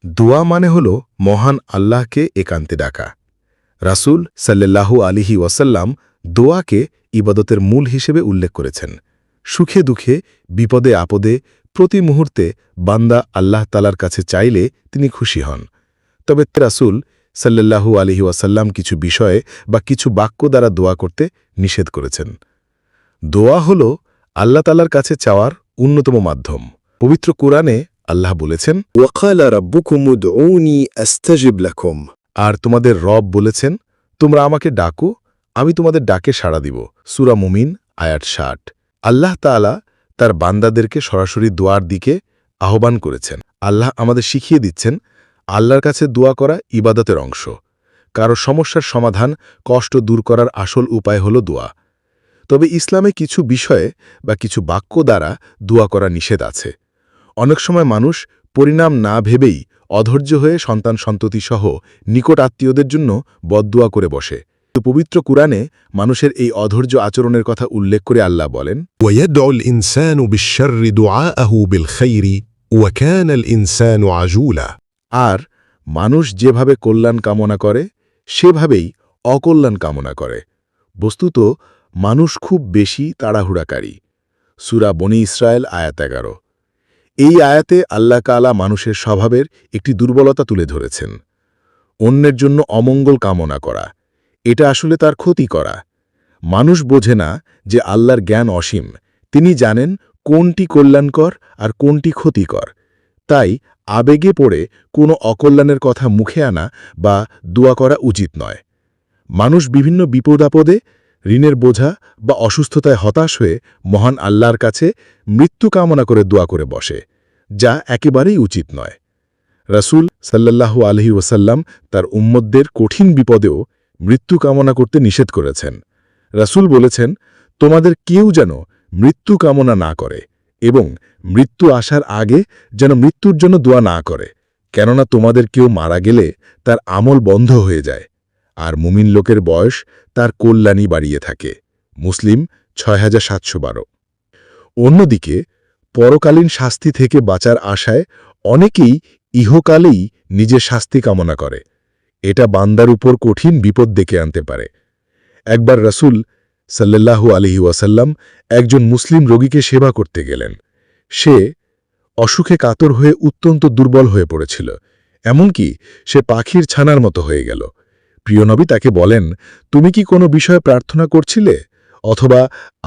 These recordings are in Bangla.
দোয়া মানে হল মহান আল্লাহকে একান্তে ডাকা। রাসূল সাল্লাল্লাহু আলাইহি ওয়াসাল্লাম দোয়াকে ইবাদতের মূল হিসেবে উল্লেখ করেছেন। সুখে দুঃখে, বিপদে আপদে, প্রতি মুহূর্তে বান্দা আল্লাহ তালার কাছে চাইলে তিনি খুশি হন। তবে রাসূল সাল্লাল্লাহু আলাইহি ওয়াসাল্লাম কিছু বিষয়ে বা কিছু বাক্য দ্বারা দোয়া করতে নিষেধ করেছেন। দোয়া হল আল্লাহ তালার কাছে চাওয়ার অন্যতম মাধ্যম। পবিত্র কুরআনে আল্লাহ বলেছেন, وقال ربكم ادعوني أستجب لكم। আর তোমাদের রব বলেছেন, তোমরা আমাকে ডাকো, আমি তোমাদের ডাকে সাড়া দিব। সূরা মুমিন আয়াত ৬০। আল্লাহ তাআলা তার বান্দাদেরকে সরাসরি দোয়ার দিকে আহ্বান করেছেন। আল্লাহ আমাদের শিখিয়ে দিচ্ছেন, আল্লাহর কাছে দোয়া করা ইবাদতের অংশ। কারো সমস্যার সমাধান, কষ্ট দূর করার আসল উপায় হল দোয়া। তবে ইসলামে কিছু বিষয়ে বা কিছু বাক্য দ্বারা দোয়া করা নিষেধ আছে। অনেক সময় মানুষ পরিণাম না ভেবেই অধৈর্য হয়ে সন্তান সন্ততিসহ নিকট আত্মীয়দের জন্য বদদুয়া করে বসে। পবিত্র কুরআনে মানুষের এই অধৈর্য আচরণের কথা উল্লেখ করে আল্লাহ বলেন, ويدعو الإنسان بالشر دعاءه بالخير وكان الإنسان عجولا। আর মানুষ যেভাবে কল্যাণ কামনা করে সেভাবেই অকল্যাণ কামনা করে। বস্তুত মানুষ খুব বেশি তাড়াহুড়াকারী। সূরা বনী ইসরায়েল আয়াত ১১। এই আয়াতে আল্লাহ তাআলা মানুষের স্বভাবের একটি দুর্বলতা তুলে ধরেছেন। অন্যের জন্য অমঙ্গল কামনা করা, এটা আসলে তার ক্ষতি করা। মানুষ বোঝে না যে আল্লাহর জ্ঞান অসীম, তিনি জানেন কোনটি কল্যাণকর আর কোনটি ক্ষতিকর। তাই আবেগে পড়ে কোনো অকল্যাণের কথা মুখে আনা বা দোয়া করা উচিত নয়। মানুষ বিভিন্ন বিপদাপদে, ঋণের বোঝা বা অসুস্থতায় হতাশ হয়ে মহান আল্লাহর কাছে মৃত্যু কামনা করে দোয়া করে বসে, যা একেবারেই উচিত নয়। রাসূল সাল্লাল্লাহু আলাইহি ওয়াসাল্লাম তার উম্মতদের কঠিন বিপদেও মৃত্যু কামনা করতে নিষেধ করেছেন। রাসূল বলেছেন, তোমাদের কেউ যেন মৃত্যু কামনা না করে এবং মৃত্যু আসার আগে যেন মৃত্যুর জন্য দোয়া না করে, কেননা তোমাদের কেউ মারা গেলে তার আমল বন্ধ হয়ে যায়, আর মুমিন লোকের বয়স তার কল্যাণই বাড়িয়ে থাকে। মুসলিম ৬৭১২। অন্যদিকে পরকালীন শাস্তি থেকে বাঁচার আশায় অনেকেই ইহকালেই নিজের শাস্তি কামনা করে। এটা বান্দার উপর কঠিন বিপদ ডেকে আনতে পারে। একবার রাসূল সাল্লাল্লাহু আলাইহি ওয়াসাল্লাম একজন মুসলিম রোগীকে সেবা করতে গেলেন। সে অসুখে কাতর হয়ে অত্যন্ত দুর্বল হয়ে পড়েছিল, এমনকি সে পাখির ছানার মতো হয়ে গেল। প্রিয় নবী তাকে বলেন, তুমি কি কোনো বিষয়ে প্রার্থনা করছিলে অথবা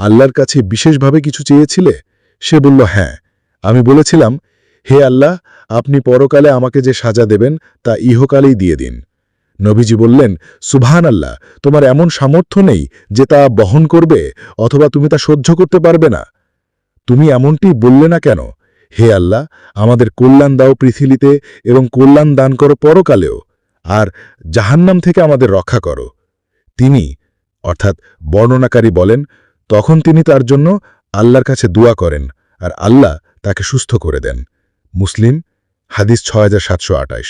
আল্লাহর কাছে বিশেষভাবে কিছু চেয়েছিলে? সে বলল, হ্যাঁ, আমি বলেছিলাম, হে আল্লাহ, আপনি পরকালে আমাকে যে সাজা দেবেন তা ইহকালেই দিয়ে দিন। নবীজি বললেন, সুবহানাল্লাহ, তোমার এমন সামর্থ্য নেই যে তা বহন করবে অথবা তুমি তা সহ্য করতে পারবে না। তুমি এমনটি বললে না কেন? হে আল্লাহ, আমাদের কল্যাণ দাও পৃথিবীতে এবং কল্যাণ দান করো পরকালেও, আর জাহান্নাম থেকে আমাদের রক্ষা করো। তিনি অর্থাৎ বর্ণনাকারী বলেন, তখন তিনি তার জন্য আল্লাহর কাছে দোয়া করেন আর আল্লাহ তাকে সুস্থ করে দেন। মুসলিম হাদিস ৬৭২৮।